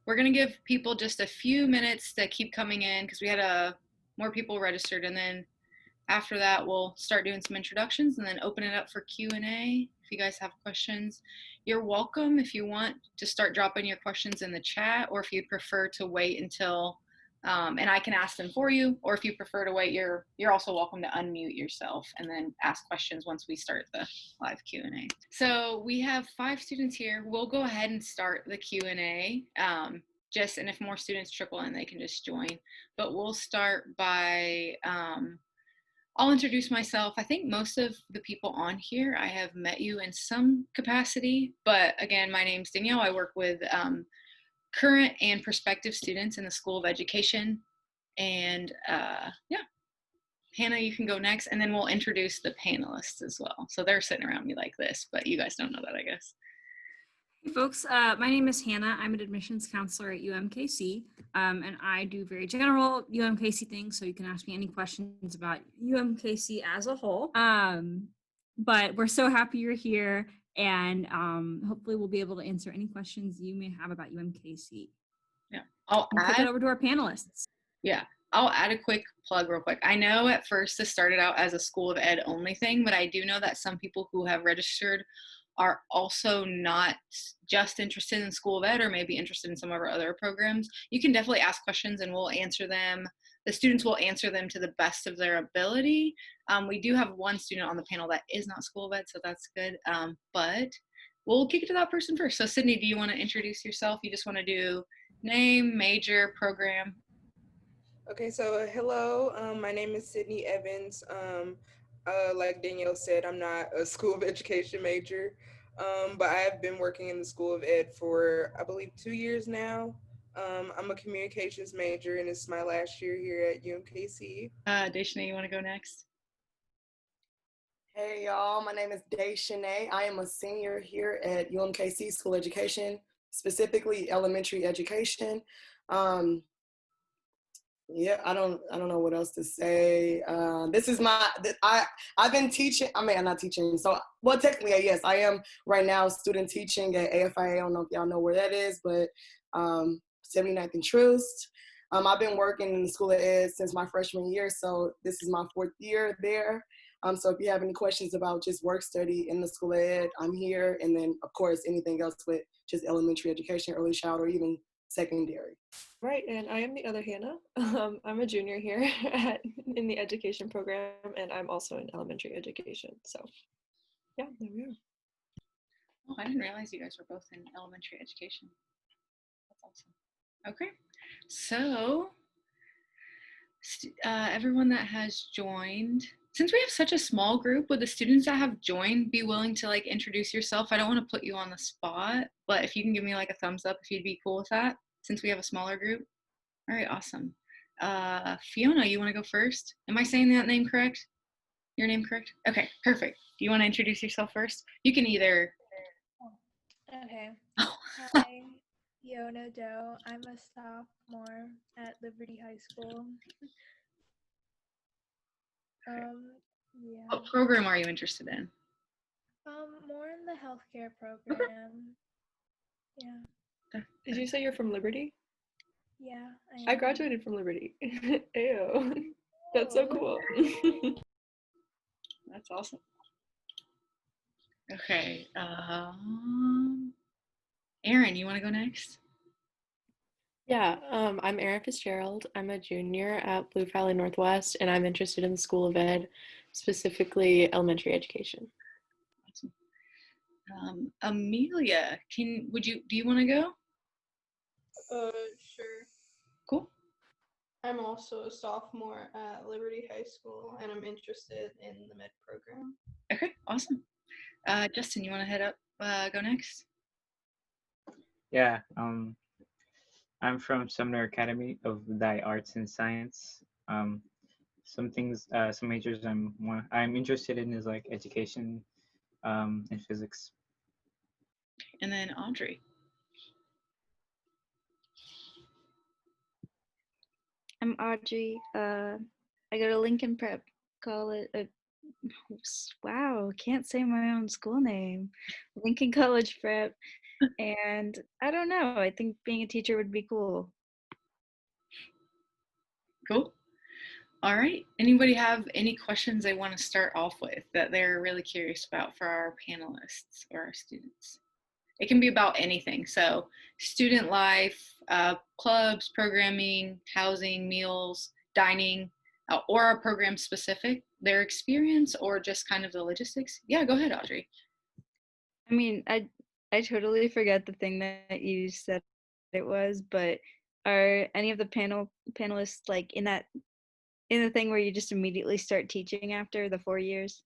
we're going to give people just a few minutes to keep coming in because we had more people registered, and then after that, we'll start doing some introductions and then open it up for Q&A. If you guys have questions, you're welcome. If you want to start dropping your questions in the chat, or if you prefer to wait until, and I can ask them for you, or if you prefer to wait, you're also welcome to unmute yourself and then ask questions once we start the live Q&A. So we have 5 students here. We'll go ahead and start the Q&A. And if more students trickle in, they can just join. But we'll start by, I'll introduce myself. I think most of the people on here, I have met you in some capacity, but again, my name's Danielle. I work with current and prospective students in the School of Education. And yeah, Hannah, you can go next, and then we'll introduce the panelists as well. So they're sitting around me like this, but you guys don't know that, I guess. Hey folks, my name is Hannah. I'm an admissions counselor at UMKC, and I do very general UMKC things, so you can ask me any questions about UMKC as a whole. But we're so happy you're here, and hopefully we'll be able to answer any questions you may have about UMKC. Yeah, I'll kick it over to our panelists. Yeah, I'll add a quick plug real quick. I know at first this started out as a School of Ed only thing, but I do know that some people who have registered are also not just interested in School of Ed, or maybe interested in some of our other programs. You can definitely ask questions and we'll answer them. The students will answer them to the best of their ability. We do have one student on the panel that is not School of Ed, so that's good. But we'll kick it to that person first. So Sydney, do you want to introduce yourself? You just want to do name, major, program? Okay, so hello, my name is Sydney Evans. Like Danielle said, I'm not a School of Education major, but I have been working in the School of Ed for, I believe, 2 years now. I'm a communications major, and it's my last year here at UMKC. Deshane, you want to go next? Hey y'all, my name is Deshane. I am a senior here at UMKC School of Education, specifically elementary education. Yeah, I don't know what else to say. This is I've been teaching. I mean, I'm not teaching. So, well, technically, yes, I am right now student teaching at AFIA. I don't know if y'all know where that is, but 79th and Troost. I've been working in the School of Ed since my freshman year, so this is my 4th year there. So if you have any questions about just work study in the School of Ed, I'm here. And then, of course, anything else with just elementary education, early child, or even secondary. Right, and I am the other Hannah. I'm a junior here in the education program, and I'm also in elementary education. So, yeah, there we are. Oh, I didn't realize you guys were both in elementary education. That's awesome. Okay, so everyone that has joined, since we have such a small group, would the students that have joined be willing to like introduce yourself? I don't want to put you on the spot, but if you can give me like a thumbs up if you'd be cool with that, since we have a smaller group. All right, awesome. Fiona, you want to go first? Am I saying that name correct? Your name correct? Okay, perfect. Do you want to introduce yourself first? You can either. Okay. Hi, Fiona Doe. I'm a sophomore at Liberty High School. Yeah. What program are you interested in? More in the healthcare program. Yeah. Did you say you're from Liberty? Yeah, I graduated from Liberty. Ew. That's so cool. That's awesome. Okay. Erin, you want to go next? Yeah, I'm Erin Fitzgerald. I'm a junior at Blue Valley Northwest, and I'm interested in the School of Ed, specifically elementary education. Awesome. Amelia, do you want to go? Sure. Cool. I'm also a sophomore at Liberty High School, and I'm interested in the med program. Okay, awesome. Justin, you want to head up, go next? Yeah, I'm from Sumner Academy of the Arts and Science. Some majors I'm interested in is like education and physics. And then Audrey. I'm Audrey. I go to Lincoln Prep College. Wow, can't say my own school name. Lincoln College Prep. And I don't know, I think being a teacher would be cool. Cool. All right. Anybody have any questions they want to start off with that they're really curious about for our panelists or our students? It can be about anything. So student life, clubs, programming, housing, meals, dining, or our program specific, their experience, or just kind of the logistics. Yeah, go ahead, Audrey. I mean, I totally forget the thing that you said it was, but are any of the panelists like in the thing where you just immediately start teaching after the 4 years?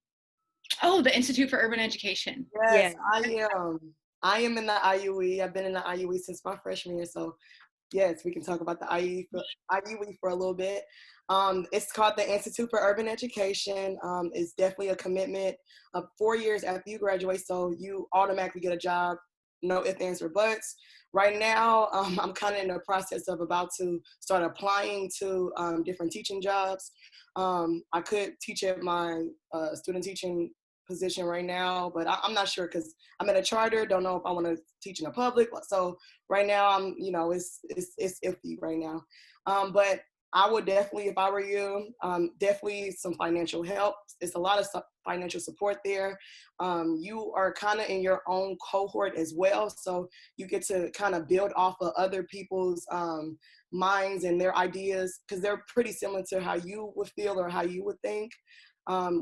Oh, the Institute for Urban Education. Yes, Yeah. I am in the IUE. I've been in the IUE since my freshman year. So yes, we can talk about the IUE for a little bit. It's called the Institute for Urban Education. It's definitely a commitment of 4 years after you graduate, so you automatically get a job, no ifs, ands, or buts. Right now, I'm kind of in the process of about to start applying to different teaching jobs. I could teach at my student teaching position right now, but I'm not sure because I'm in a charter, don't know if I want to teach in a public. So right now I'm, it's iffy right now. But I would definitely, if I were you, definitely some financial help. It's a lot of financial support there. You are kind of in your own cohort as well. So you get to kind of build off of other people's minds and their ideas because they're pretty similar to how you would feel or how you would think.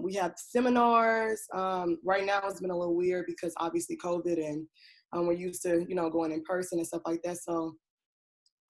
We have seminars. Right now it's been a little weird because obviously COVID and we're used to, going in person and stuff like that. So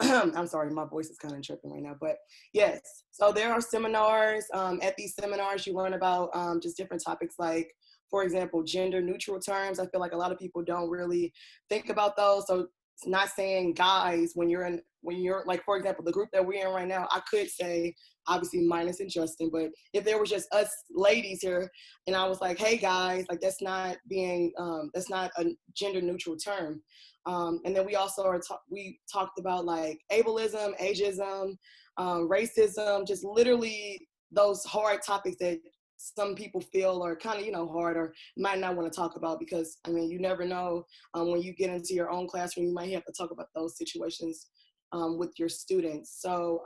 I'm sorry, my voice is kind of tripping right now, but yes. So there are seminars. At these seminars, you learn about just different topics like, for example, gender neutral terms. I feel like a lot of people don't really think about those. So it's not saying guys when you're like, for example, the group that we're in right now, I could say, obviously minus and Justin, but if there was just us ladies here and I was like, hey guys, like that's not a gender neutral term. And then we also we talked about like ableism, ageism, racism, just literally those hard topics that some people feel are kind of, hard or might not want to talk about because, I mean, you never know when you get into your own classroom, you might have to talk about those situations with your students. So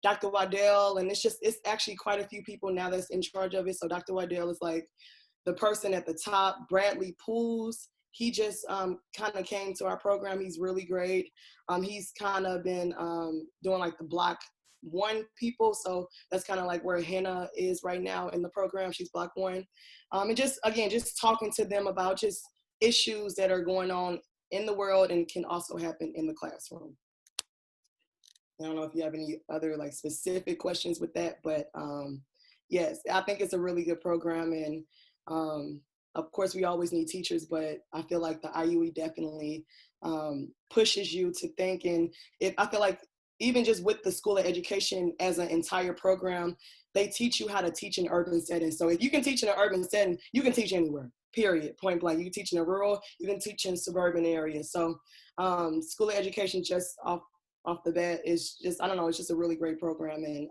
Dr. Waddell, and it's actually quite a few people now that's in charge of it. So Dr. Waddell is like the person at the top. Bradley Pools, he just kind of came to our program. He's really great. He's kind of been doing like the block 1 people. So that's kind of like where Hannah is right now in the program. She's block 1. And just talking to them about just issues that are going on in the world and can also happen in the classroom. I don't know if you have any other like specific questions with that, but yes, I think it's a really good program. And of course, we always need teachers, but I feel like the IUE definitely pushes you to think. And I feel like even just with the School of Education as an entire program, they teach you how to teach in urban settings. So if you can teach in an urban setting, you can teach anywhere, period, point blank. You can teach in a rural, you can teach in suburban areas. So School of Education just off the bat is just, I don't know, it's just a really great program. And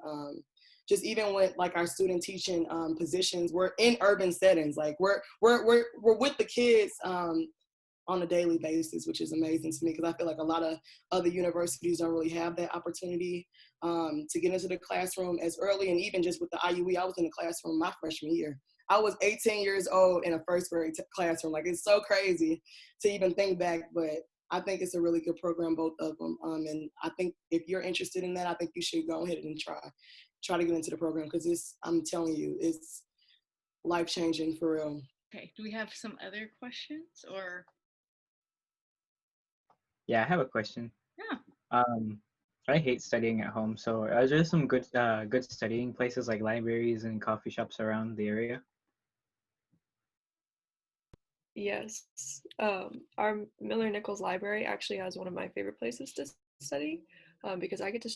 just even with like our student teaching positions, we're in urban settings. Like we're with the kids on a daily basis, which is amazing to me because I feel like a lot of other universities don't really have that opportunity to get into the classroom as early. And even just with the IUE, I was in the classroom my freshman year. I was 18 years old in a first grade classroom. Like it's so crazy to even think back, but I think it's a really good program, both of them. And I think if you're interested in that, I think you should go ahead and try to get into the program because I'm telling you, it's life-changing for real. Okay, do we have some other questions or? Yeah, I have a question. Yeah. I hate studying at home, so are there some good studying places like libraries and coffee shops around the area? Yes. Our Miller Nichols Library actually has one of my favorite places to study because I get to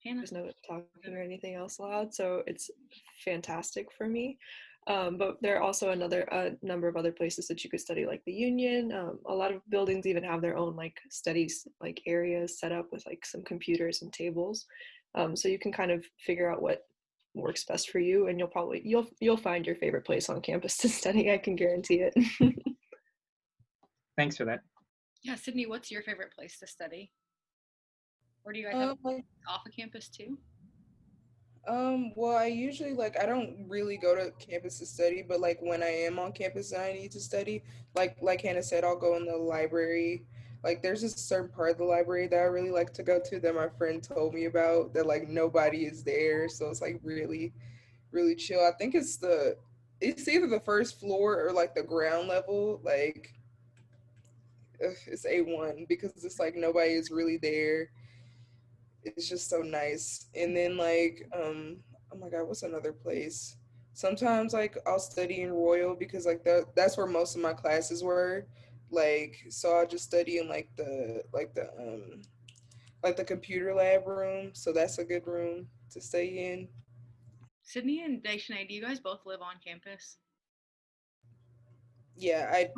Hannah. there's no talking or anything else allowed, so it's fantastic for me. But there are also a number of other places that you could study, like the Union. A lot of buildings even have their own like studies like areas set up with like some computers and tables, so you can kind of figure out what works best for you, and you'll find your favorite place on campus to study. I can guarantee it. Thanks for that. Yeah, Sydney, what's your favorite place to study? Or do you guys have off of campus too? Well, I usually I don't really go to campus to study, but like when I am on campus and I need to study, like Hannah said, I'll go in the library. Like there's a certain part of the library that I really like to go to that my friend told me about that like nobody is there, so it's like really, really chill. I think it's either the first floor or like the ground level. Like it's A1 because it's like nobody is really there. It's just so nice. And then oh my god, what's another place? Sometimes like I'll study in Royal because like that's where most of my classes were. Like so I'll just study in like the computer lab room. So that's a good room to stay in. Sydney and Daishnay, do you guys both live on campus? Yeah. I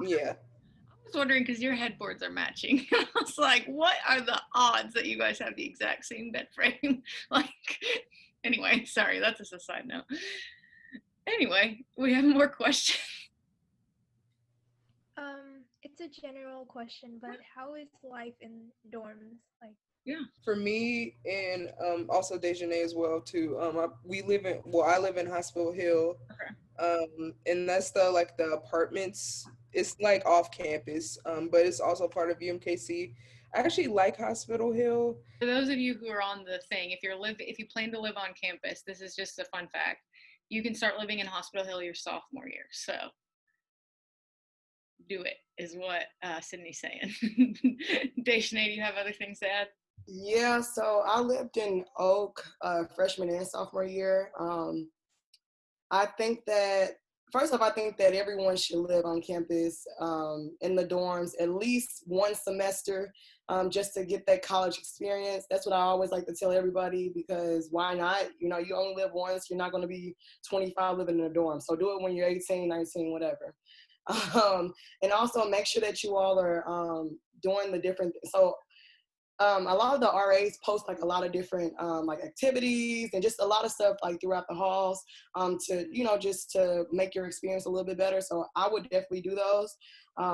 was wondering because your headboards are matching. I was like, what are the odds that you guys have the exact same bed frame? Like, anyway, sorry, that's just a side note. Anyway, we have more questions. It's a general question, but how is life in dorms? Like, yeah, for me and also Dejanay as well too. I live in Hospital Hill. Okay. And that's the apartments. It's like off campus, but it's also part of UMKC. I actually like Hospital Hill. For those of you who are on the thing, if you plan to live on campus, this is just a fun fact. You can start living in Hospital Hill your sophomore year. So do it is what Sydney's saying. Daishnay, do you have other things to add? Yeah, so I lived in Oak freshman and sophomore year. I think that, first off, I think that everyone should live on campus in the dorms at least one semester just to get that college experience. That's what I always like to tell everybody because why not? You know, you only live once. You're not going to be 25 living in a dorm. So do it when you're 18, 19, whatever. And also make sure that you all are doing the different, so a lot of the RAs post like a lot of different like activities and just a lot of stuff like throughout the halls to, you know, just to make your experience a little bit better. So I would definitely do those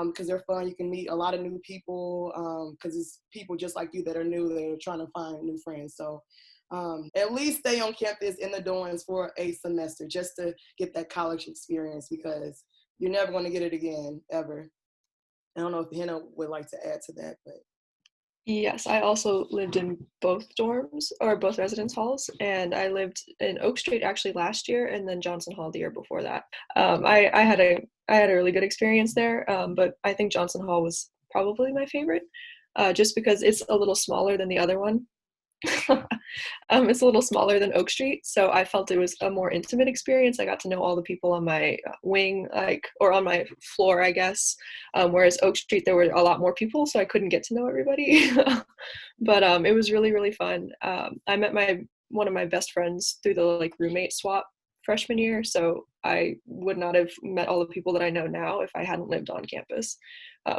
because they're fun. You can meet a lot of new people because it's people just like you that are new, that are trying to find new friends. So at least stay on campus in the dorms for a semester just to get that college experience because you're never going to get it again, ever. I don't know if Hannah would like to add to that, but. Yes, I also lived in both dorms or both residence halls, and I lived in Oak Street actually last year, and then Johnson Hall the year before that. I had a really good experience there, but I think Johnson Hall was probably my favorite, just because it's a little smaller than the other one. It's a little smaller than Oak Street, so I felt it was a more intimate experience. I got to know all the people on my wing, or on my floor, I guess. Whereas Oak Street, there were a lot more people, so I couldn't get to know everybody. But it was really, really fun. I met one of my best friends through the roommate swap freshman year, so I would not have met all the people that I know now if I hadn't lived on campus.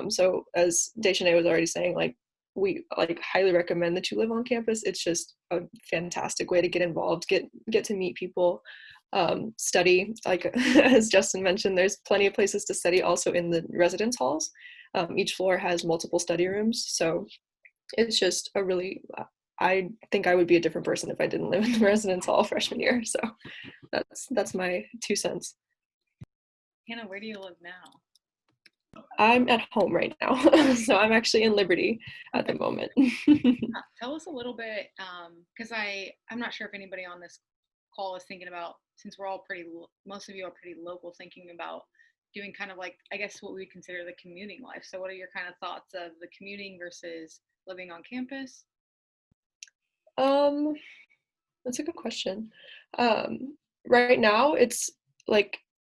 So as Daishnay was already saying, we highly recommend that you live on campus. It's just a fantastic way to get involved, get to meet people, study. As Justin mentioned, there's plenty of places to study also in the residence halls. Each floor has multiple study rooms, so it's just I think I would be a different person if I didn't live in the residence hall freshman year. So that's my 2 cents. Hannah, where do you live now? I'm at home right now, so I'm actually in Liberty at the moment. Tell us a little bit, because I'm not sure if anybody on this call is thinking about, since we're all most of you are pretty local, thinking about doing kind of I guess what we would consider the commuting life. So what are your kind of thoughts of the commuting versus living on campus? That's a good question. Right now it's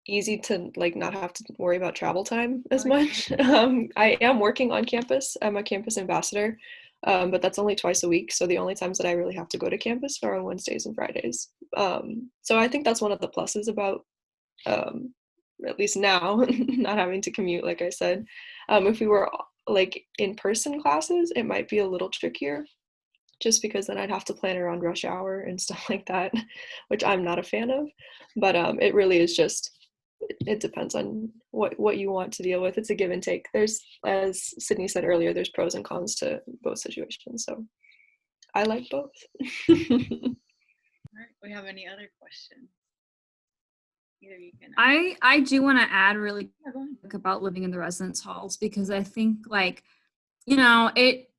easy to not have to worry about travel time as much. I am working on campus. I'm a campus ambassador, but that's only twice a week. So the only times that I really have to go to campus are on Wednesdays and Fridays. So I think that's one of the pluses about, at least now, not having to commute, like I said. If we were in-person classes, it might be a little trickier. just because then I'd have to plan around rush hour and stuff like that, which I'm not a fan of. But it really is just, it depends on what you want to deal with. It's a give and take. There's, as Sydney said earlier, there's pros and cons to both situations. So I like both. All right, we have any other questions? Either you can. I do want to add really Yeah, go ahead. quick about living in the residence halls, because I think, like, it,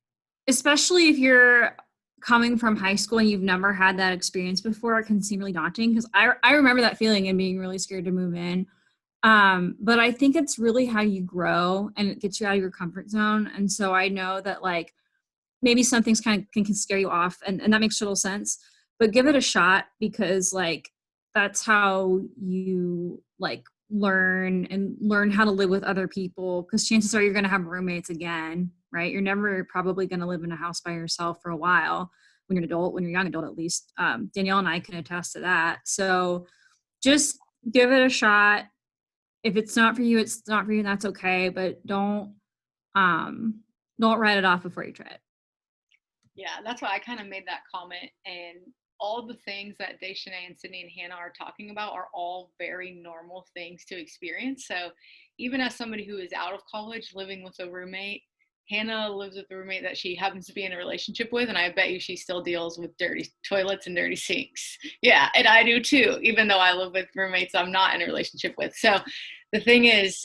especially if you're coming from high school and you've never had that experience before, it can seem really daunting, because I remember that feeling and being really scared to move in. But I think it's really how you grow, and it gets you out of your comfort zone. And so I know that, like, maybe some things kind of can scare you off, and that makes total sense, but give it a shot, because, like, that's how you, like, learn how to live with other people, because chances are you're going to have roommates again, right? You're never probably going to live in a house by yourself for a while when you're an adult, when you're a young adult, at least. Danielle and I can attest to that. So just give it a shot. If it's not for you, it's not for you, and that's okay. But don't write it off before you try it. Yeah, that's why I kind of made that comment. And all the things that Deshanae and Sydney and Hannah are talking about are all very normal things to experience. So even as somebody who is out of college living with a roommate, Hannah lives with a roommate that she happens to be in a relationship with, and I bet you she still deals with dirty toilets and dirty sinks. Yeah, and I do too, even though I live with roommates I'm not in a relationship with. So the thing is,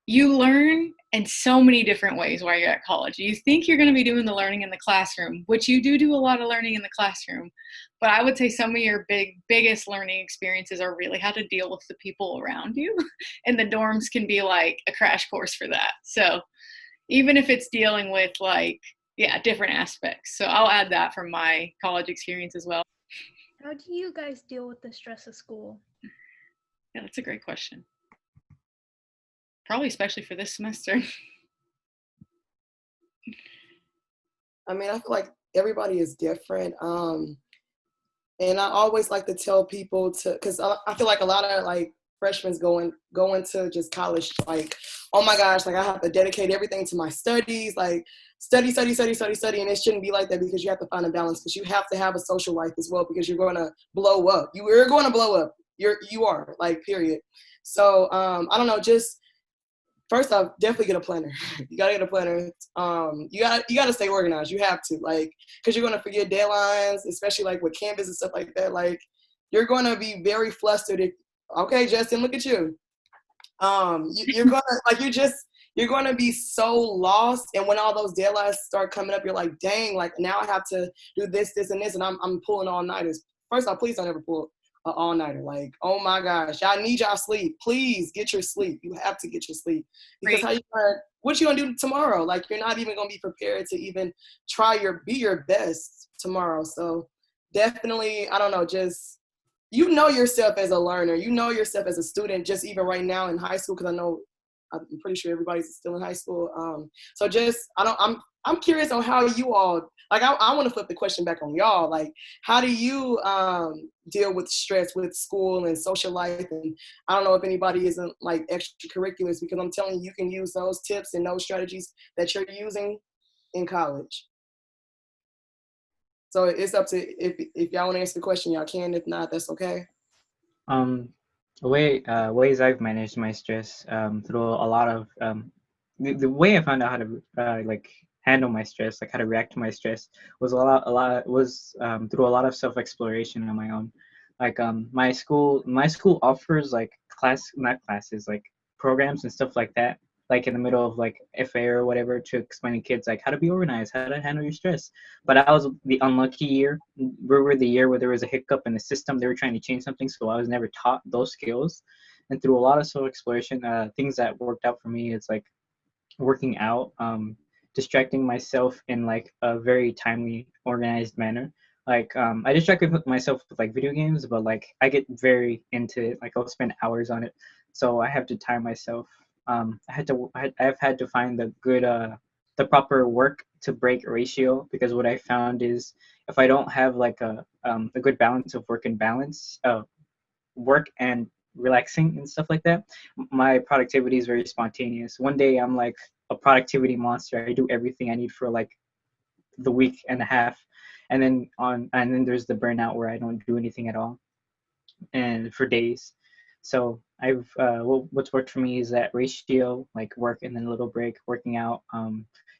you learn in so many different ways while you're at college. You think you're going to be doing the learning in the classroom, which you do a lot of learning in the classroom. But I would say some of your biggest learning experiences are really how to deal with the people around you. And the dorms can be like a crash course for that. So even if it's dealing with, like, different aspects. So I'll add that from my college experience as well. How do you guys deal with the stress of school? Yeah, that's a great question. Probably especially for this semester. I mean, I feel like everybody is different. And I always like to tell people because I feel like a lot of, like, freshmen go into just college, like, oh my gosh, like, I have to dedicate everything to my studies, like, study, and it shouldn't be like that, because you have to find a balance, because you have to have a social life as well, because you're going to blow up. You're going to blow up. You are, like, period. So I don't know, just first off, definitely get a planner. You gotta get a planner. You gotta stay organized. You have to, like, because you're gonna forget deadlines, especially, like, with Canvas and stuff like that. Like, you're gonna be very flustered if, okay, Justin, look at you. You're gonna, like, you're gonna be so lost. And when all those deadlines start coming up, you're like, dang, like, now I have to do this, and this, and I'm pulling all-nighters. First off, please don't ever pull an all-nighter. Like, oh my gosh, y'all need y'all sleep. Please get your sleep. You have to get your sleep, because what you gonna do tomorrow? Like, you're not even gonna be prepared to even be your best tomorrow. So definitely, I don't know, just, you know yourself as a learner, you know yourself as a student, just even right now in high school, because I'm pretty sure everybody's still in high school. So just, I'm curious on how you all, like, I want to flip the question back on y'all. Like, how do you deal with stress with school and social life? And I don't know if anybody isn't, like, extracurriculars, because I'm telling you, you can use those tips and those strategies that you're using in college. So it's up to, if y'all want to answer the question, y'all can. If not, that's okay. Ways I've managed my stress through a lot of the way I found out how to like handle my stress, like how to react to my stress, was through a lot of self-exploration on my own. Like my school offers, like, not classes, like programs and stuff like that, like in the middle of, like, FA or whatever, to explain to kids, like, how to be organized, how to handle your stress. But I was the unlucky year. We were the year where there was a hiccup in the system. They were trying to change something, so I was never taught those skills. And through a lot of self-exploration, things that worked out for me, it's like working out, distracting myself in, like, a very timely, organized manner. Like, I distracted myself with, like, video games, but, like, I get very into it. Like, I'll spend hours on it. So I have to time myself. I've had to find the proper work to break ratio, because what I found is, if I don't have, like, a good balance of work and relaxing and stuff like that, my productivity is very spontaneous. One day I'm like a productivity monster. I do everything I need for, like, the week and a half, and then there's the burnout where I don't do anything at all, and for days. So what's worked for me is that ratio, like work and then a little break, working out,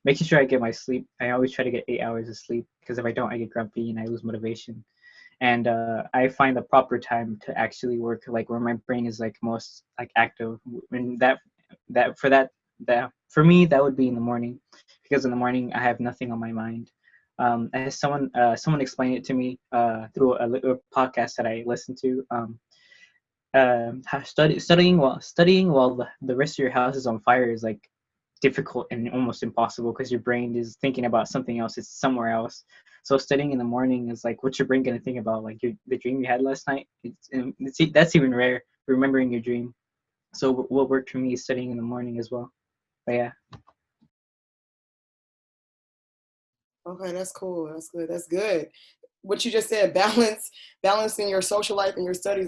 making sure I get my sleep. I always try to get 8 hours of sleep, because if I don't, I get grumpy and I lose motivation. And I find the proper time to actually work, like where my brain is like most like active. And that for me, that would be in the morning, because in the morning I have nothing on my mind. As someone explained it to me through a podcast that I listened to. How studying while the rest of your house is on fire is like difficult and almost impossible, because your brain is thinking about something else. It's somewhere else. So studying in the morning is like, what's your brain gonna think about? Like the dream you had last night. That's even rare. Remembering your dream. So what worked for me is studying in the morning as well. But yeah. Okay, that's cool. That's good. That's good. What you just said, balancing your social life and your studies.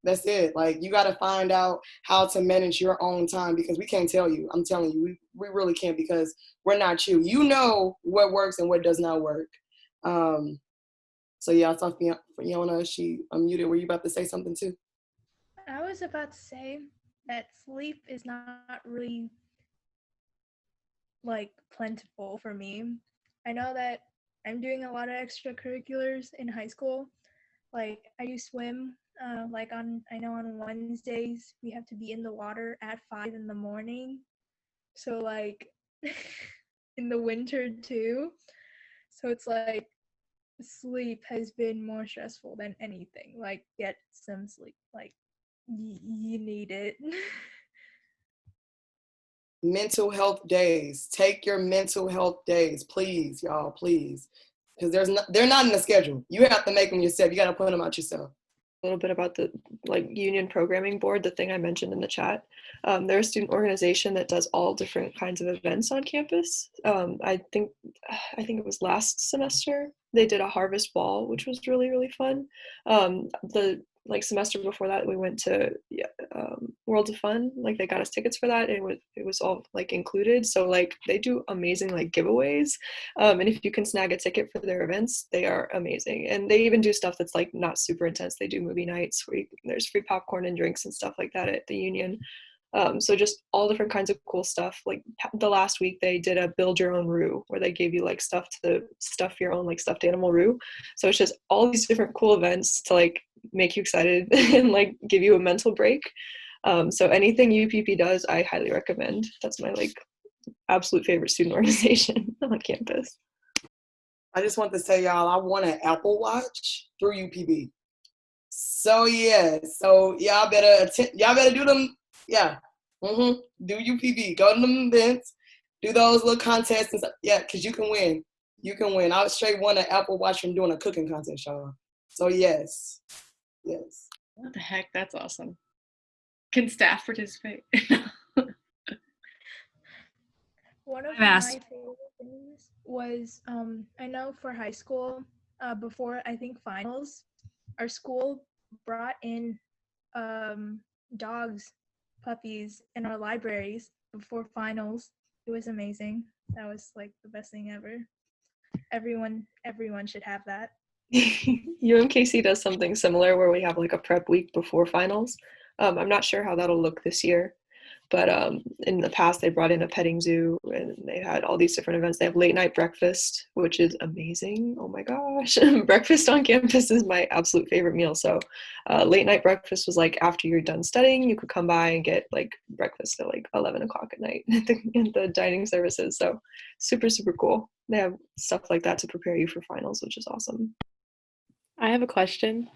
That's it. Like, you got to find out how to manage your own time, because we can't tell you. I'm telling you, we really can't, because we're not you. You know what works and what does not work. So yeah, I saw Fiona. She unmuted. Were you about to say something too? I was about to say that sleep is not really like plentiful for me. I know that I'm doing a lot of extracurriculars in high school. Like I do swim. I know on Wednesdays we have to be in the water at 5 in the morning. So like in the winter too. So it's like sleep has been more stressful than anything. Like get some sleep. Like you need it. Mental health days. Take your mental health days, please, y'all, please, because they're not in the schedule. You have to make them yourself. You got to put them out yourself. A little bit about the union programming board, the thing I mentioned in the chat. They're a student organization that does all different kinds of events on campus. I think it was last semester they did a harvest ball, which was really, really fun. The semester before that, we went to World of Fun. Like, they got us tickets for that, and it was all included. So they do amazing giveaways, and if you can snag a ticket for their events, they are amazing. And they even do stuff that's not super intense. They do movie nights where there's free popcorn and drinks and stuff like that at the union. So just all different kinds of cool stuff. Like the last week they did a build your own roux, where they gave you stuff to stuff your own stuffed animal roux. So it's just all these different cool events to make you excited and give you a mental break. So anything UPP does, I highly recommend. That's my absolute favorite student organization on campus. I just want to say, y'all, I won an Apple Watch through UPB. So yeah, y'all better do them. Yeah. Do UPB. Go to them events. Do those little contests and stuff. Yeah, because you can win. You can win. I straight won an Apple Watch from doing a cooking contest, y'all. So yes. Yes. What the heck? That's awesome. Can staff participate? One of my favorite things was, I know for high school, before I think finals, our school brought in dogs, puppies in our libraries before finals. It was amazing. That was the best thing ever. Everyone should have that. UMKC does something similar where we have a prep week before finals. I'm not sure how that'll look this year, but in the past they brought in a petting zoo and they had all these different events. They have late night breakfast, which is amazing. Oh my gosh. Breakfast on campus is my absolute favorite meal. So late night breakfast was after you're done studying, you could come by and get breakfast at 11 o'clock at night at the dining services. So super, super cool. They have stuff like that to prepare you for finals, which is awesome. I have a question.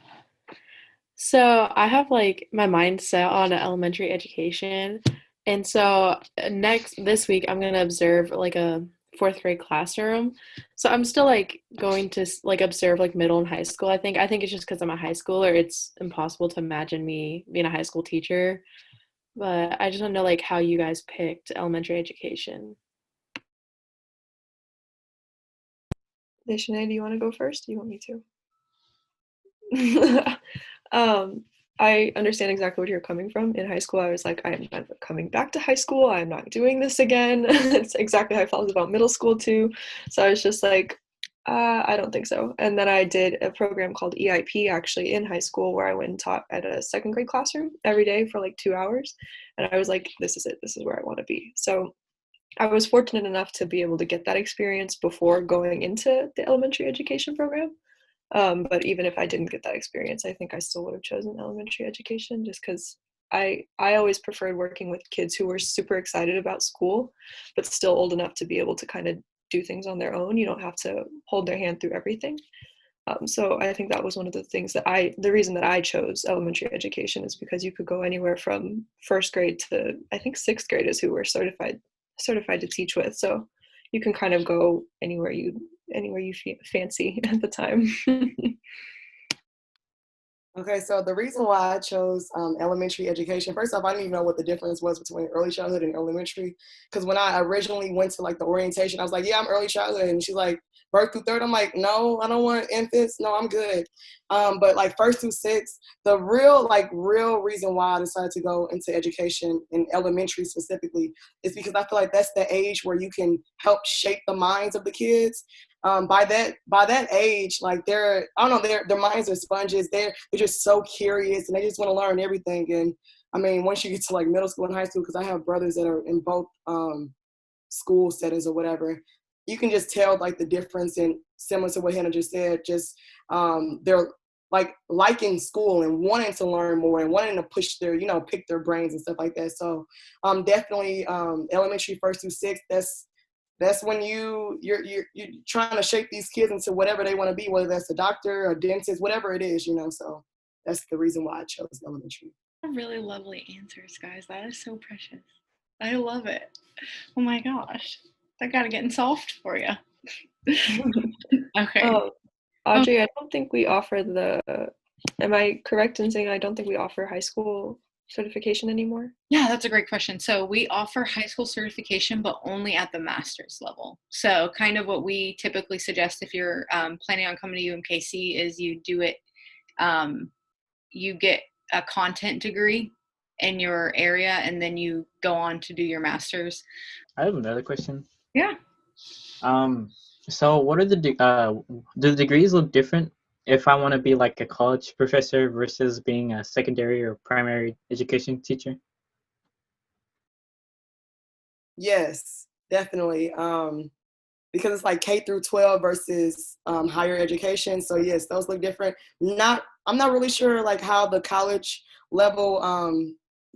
So I have my mindset on elementary education. And so this week I'm going to observe a fourth grade classroom. So I'm still going to observe middle and high school. I think it's just because I'm a high schooler. It's impossible to imagine me being a high school teacher. But I just want to know how you guys picked elementary education. Deshanae, do you want to go first? Do you want me to? I understand exactly what you're coming from. In high school, I was like, I am never coming back to high school. I'm not doing this again. It's exactly how I felt about middle school too. So I was just like, I don't think so. And then I did a program called EIP actually in high school where I went and taught at a second grade classroom every day for like 2 hours. And I was like, this is it. This is where I want to be. So I was fortunate enough to be able to get that experience before going into the elementary education program. But even if I didn't get that experience, I think I still would have chosen elementary education just because I always preferred working with kids who were super excited about school, but still old enough to be able to kind of do things on their own. You don't have to hold their hand through everything. So I think that was one of the things that the reason that I chose elementary education is because you could go anywhere from first grade to I think sixth grade is who we're certified to teach with. So you can kind of go anywhere you fancy at the time. Okay, so the reason why I chose elementary education, first off, I didn't even know what the difference was between early childhood and elementary. Because when I originally went to like the orientation, I was like, yeah, I'm early childhood. And she's like, birth through third. I'm like, no, I don't want infants. No, I'm good. But like first through six, the real reason why I decided to go into education in elementary specifically is because I feel like that's the age where you can help shape the minds of the kids. By that age, like I don't know, their minds are sponges. They're just so curious and they just want to learn everything. And I mean, once you get to like middle school and high school, because I have brothers that are in both school settings or whatever, you can just tell like the difference. And similar to what Hannah just said, just they're like liking school and wanting to learn more and wanting to push their, pick their brains and stuff like that. So definitely elementary first through sixth, that's when you're trying to shape these kids into whatever they want to be, whether that's a doctor, a dentist, whatever it is, So that's the reason why I chose elementary. Really lovely answers, guys. That is so precious. I love it. Oh my gosh. That got it getting soft for you. Okay. Audrey, I don't think we offer am I correct in saying I don't think we offer high school certification anymore? Yeah, that's a great question. So we offer high school certification, but only at the master's level. So kind of what we typically suggest if you're planning on coming to UMKC is you do it, you get a content degree in your area, and then you go on to do your master's. I have another question. Yeah. So what are do the degrees look different if I want to be like a college professor versus being a secondary or primary education teacher? Yes, definitely. Because it's like K through 12 versus higher education. So yes, those look different. I'm not really sure like how the college level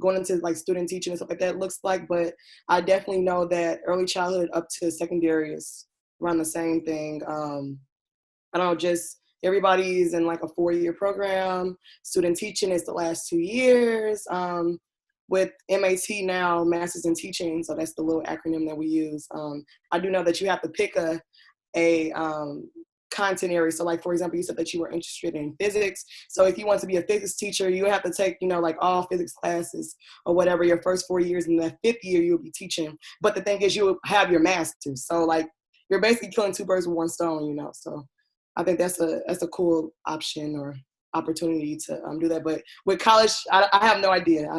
going into like student teaching and stuff like that looks like, but I definitely know that early childhood up to secondary is around the same thing. I don't know, just everybody's in like a 4-year program. Student teaching is the last 2 years. With MAT now, Masters in Teaching, so that's the little acronym that we use. I do know that you have to pick a content area. So like, for example, you said that you were interested in physics. So if you want to be a physics teacher, you have to take, like all physics classes or whatever your first 4 years, and the 5th year you'll be teaching. But the thing is, you have your master's. So like, you're basically killing 2 birds with 1 stone, So I think that's a cool option or opportunity to do that. But with college, I have no idea.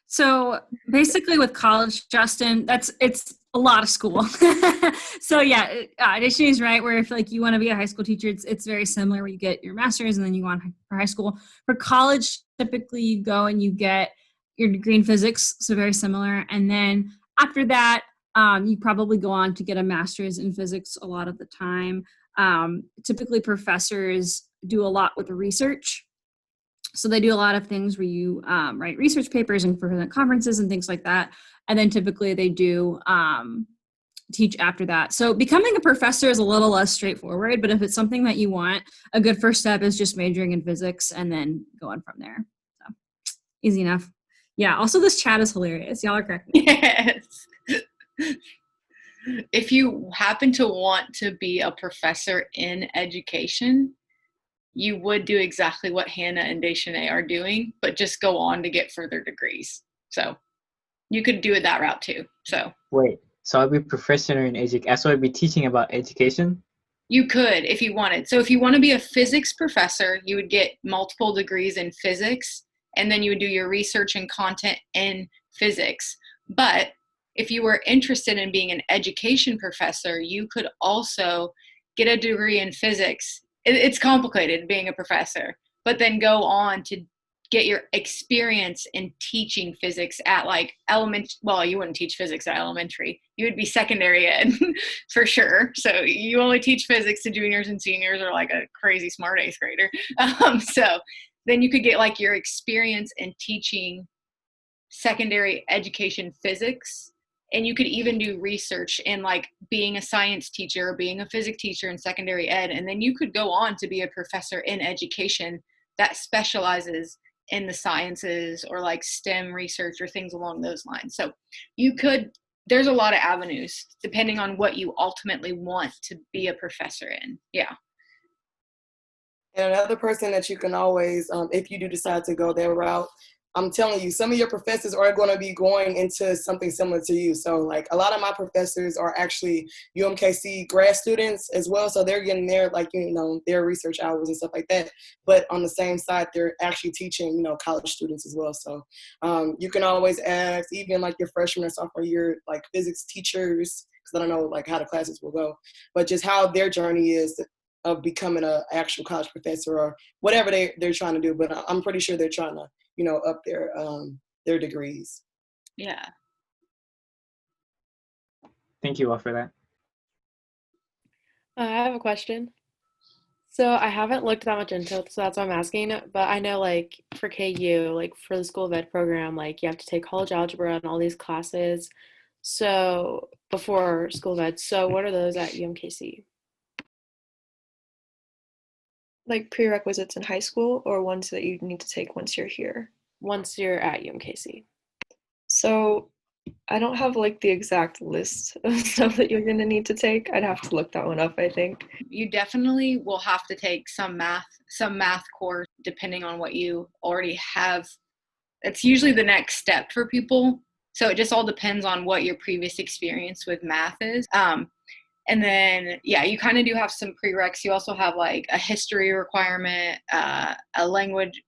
So basically with college, Justin, it's a lot of school. So yeah, Addition is right, where if like you want to be a high school teacher, it's very similar where you get your master's and then you go on for high school. For college, typically you go and you get your degree in physics, so very similar. And then after that, you probably go on to get a master's in physics a lot of the time. Typically professors do a lot with the research. So they do a lot of things where you write research papers and present conferences and things like that. And then typically they do teach after that. So becoming a professor is a little less straightforward, but if it's something that you want, a good first step is just majoring in physics and then going from there. So easy enough. Yeah. Also, this chat is hilarious. Y'all are correct. Yes. If you happen to want to be a professor in education, you would do exactly what Hannah and Deschanel are doing, but just go on to get further degrees. So you could do it that route too. So wait, so I'll be professor in education. So I'll be teaching about education. You could if you wanted. So if you want to be a physics professor, you would get multiple degrees in physics, and then you would do your research and content in physics. But if you were interested in being an education professor, you could also get a degree in physics. It's complicated being a professor, but then go on to get your experience in teaching physics at like well, you wouldn't teach physics at elementary. You would be secondary ed for sure. So you only teach physics to juniors and seniors or like a crazy smart eighth grader. So then you could get like your experience in teaching secondary education physics, and you could even do research in like being a science teacher, being a physics teacher in secondary ed, and then you could go on to be a professor in education that specializes in the sciences or like STEM research or things along those lines. So there's a lot of avenues depending on what you ultimately want to be a professor in. Yeah. And another person that you can always, if you do decide to go that route, I'm telling you, some of your professors are going to be going into something similar to you. So like a lot of my professors are actually UMKC grad students as well. So they're getting their, like, their research hours and stuff like that. But on the same side, they're actually teaching, college students as well. So you can always ask even like your freshman or sophomore year, like physics teachers, because I don't know like how the classes will go, but just how their journey is of becoming an actual college professor or whatever they're trying to do. But I'm pretty sure they're trying to, up their degrees. Yeah. Thank you all for that. I have a question. So I haven't looked that much into it, so that's why I'm asking. But I know, like, for KU, like, for the School of Ed program, like, you have to take college algebra and all these classes. So, before School of Ed. So, what are those at UMKC? Like prerequisites in high school or ones that you need to take once you're here? Once you're at UMKC. So I don't have like the exact list of stuff that you're going to need to take. I'd have to look that one up, I think. You definitely will have to take some math course depending on what you already have. It's usually the next step for people. So it just all depends on what your previous experience with math is. And then, yeah, you kind of do have some prereqs. You also have like a history requirement, a language.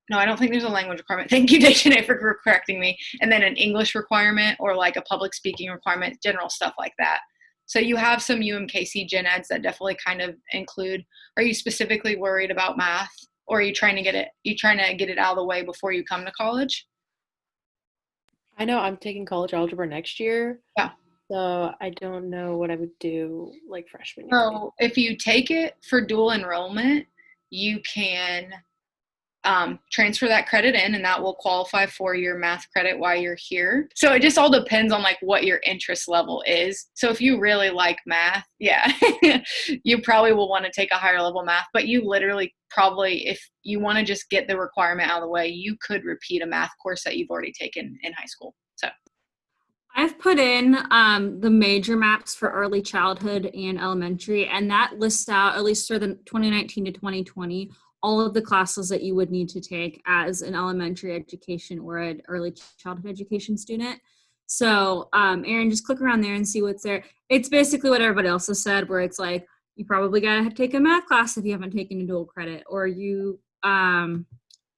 No, I don't think there's a language requirement. Thank you, Dictionary, for correcting me. And then an English requirement or like a public speaking requirement, general stuff like that. So you have some UMKC gen eds that definitely kind of include. Are you specifically worried about math, or are you trying to get it out of the way before you come to college? I know I'm taking college algebra next year. Yeah. So I don't know what I would do like freshman year. So if you take it for dual enrollment, you can transfer that credit in, and that will qualify for your math credit while you're here. So it just all depends on like what your interest level is. So if you really like math, yeah, you probably will want to take a higher level math, but you literally probably, if you want to just get the requirement out of the way, you could repeat a math course that you've already taken in high school. So I've put in the major maps for early childhood and elementary, and that lists out, at least for the 2019 to 2020, all of the classes that you would need to take as an elementary education or an early childhood education student. So, Aaron, just click around there and see what's there. It's basically what everybody else has said, where it's like, you probably got to take a math class if you haven't taken a dual credit, or there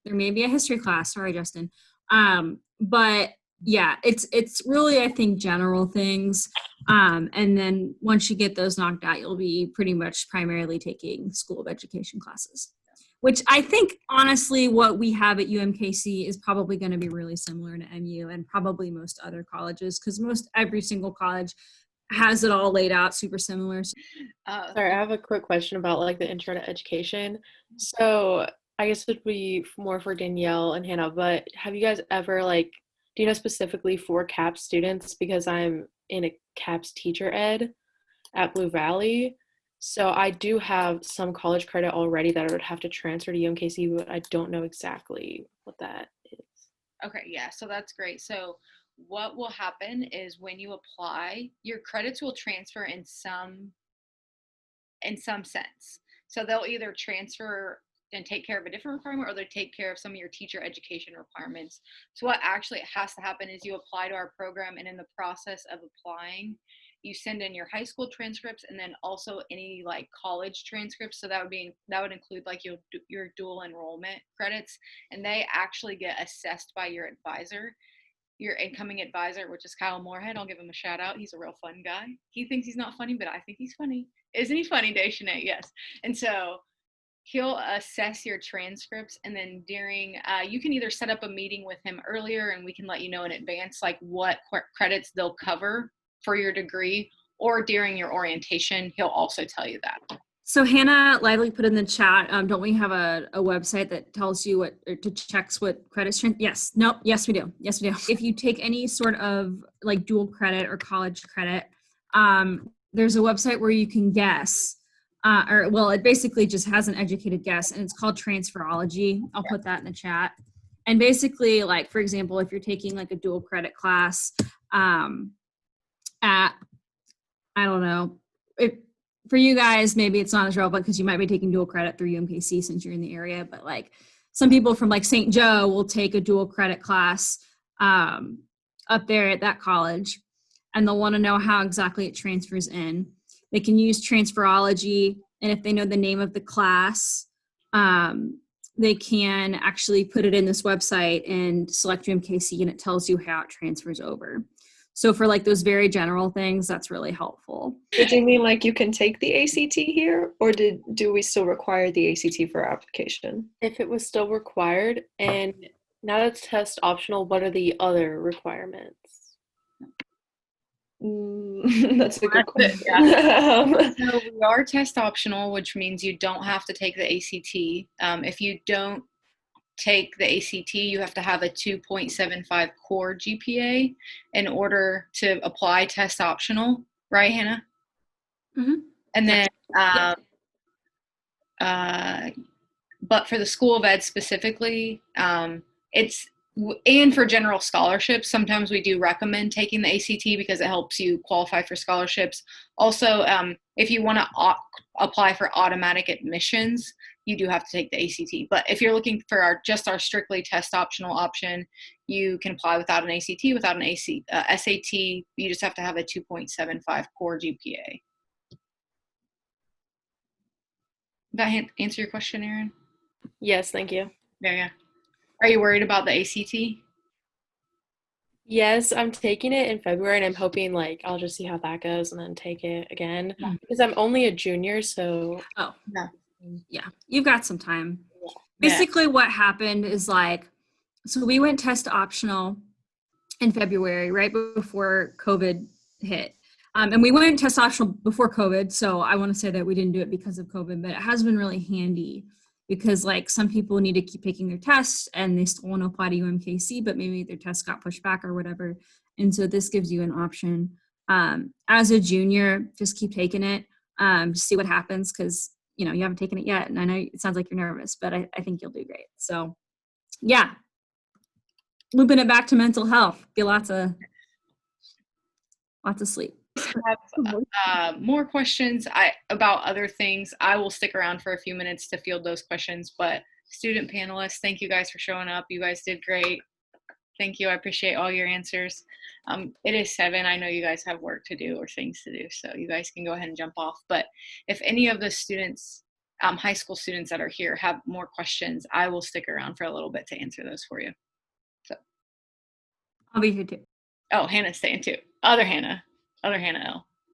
may be a history class. Sorry, Justin. But yeah, it's really, I think, general things. And then once you get those knocked out, you'll be pretty much primarily taking School of Education classes, which I think, honestly, what we have at UMKC is probably going to be really similar to MU and probably most other colleges, because every single college has it all laid out super similar. Sorry, I have a quick question about like the intro to education. So I guess it would be more for Danielle and Hannah, but have you guys ever do you know specifically for CAPS students, because I'm in a CAPS teacher ed at Blue Valley. So I do have some college credit already that I would have to transfer to UMKC, but I don't know exactly what that is. Okay, yeah, so that's great. So what will happen is when you apply, your credits will transfer in some sense. So they'll either transfer and take care of a different requirement, or they take care of some of your teacher education requirements. So what actually has to happen is you apply to our program, and in the process of applying, you send in your high school transcripts and then also any like college transcripts. So that would include like your dual enrollment credits, and they actually get assessed by your advisor, your incoming advisor, which is Kyle Moorhead. I'll give him a shout out. He's a real fun guy. He thinks he's not funny, but I think he's funny. Isn't he funny, Deshane? Yes. And so he'll assess your transcripts, and then during you can either set up a meeting with him earlier and we can let you know in advance like what credits they'll cover for your degree, or during your orientation he'll also tell you that. So Hannah Lively put in the chat, don't we have a website that tells you what, or to checks what credits? Yes, nope, yes we do. Yes we do. If you take any sort of like dual credit or college credit, there's a website where you can guess, or well, it basically just has an educated guess, and it's called Transferology. I'll put that in the chat. And basically, like for example, if you're taking like a dual credit class at, I don't know, for you guys, maybe it's not as relevant because you might be taking dual credit through UMKC since you're in the area, but like some people from like St. Joe will take a dual credit class up there at that college, and they'll want to know how exactly it transfers in. They can use Transferology, and if they know the name of the class, they can actually put it in this website and select UMKC, and it tells you how it transfers over. So for like those very general things, that's really helpful. Did you mean like you can take the ACT here, or do we still require the ACT for our application? If it was still required, and now that's test optional, what are the other requirements? That's a good question. So we are test optional, which means you don't have to take the ACT. If you don't take the ACT, you have to have a 2.75 core GPA in order to apply test optional, right, Hannah? Mm-hmm. And then, but for the School of Ed specifically, and for general scholarships, sometimes we do recommend taking the ACT because it helps you qualify for scholarships. Also, if you want to apply for automatic admissions, you do have to take the ACT. But if you're looking for our strictly test optional option, you can apply without an ACT, without an SAT. You just have to have a 2.75 core GPA. Did that answer your question, Erin? Yes, thank you. Yeah. Are you worried about the ACT? Yes, I'm taking it in February, and I'm hoping like I'll just see how that goes and then take it again because I'm only a junior. So yeah, you've got some time. Basically, what happened is like, so we went test optional in February, right before COVID hit. And we went test optional before COVID. So I want to say that we didn't do it because of COVID, but it has been really handy because like some people need to keep taking their tests and they still want to apply to UMKC, but maybe their test got pushed back or whatever. And so this gives you an option. As a junior, just keep taking it, see what happens, because you haven't taken it yet. And I know it sounds like you're nervous, but I think you'll do great. So yeah, looping it back to mental health, get lots of sleep. Have more questions about other things. I will stick around for a few minutes to field those questions, but student panelists, thank you guys for showing up. You guys did great. Thank you. I appreciate all your answers. It is 7. I know you guys have work to do or things to do, so you guys can go ahead and jump off. But if any of the students, high school students that are here have more questions, I will stick around for a little bit to answer those for you. So I'll be here too. Oh, Hannah's staying too. Other Hannah L.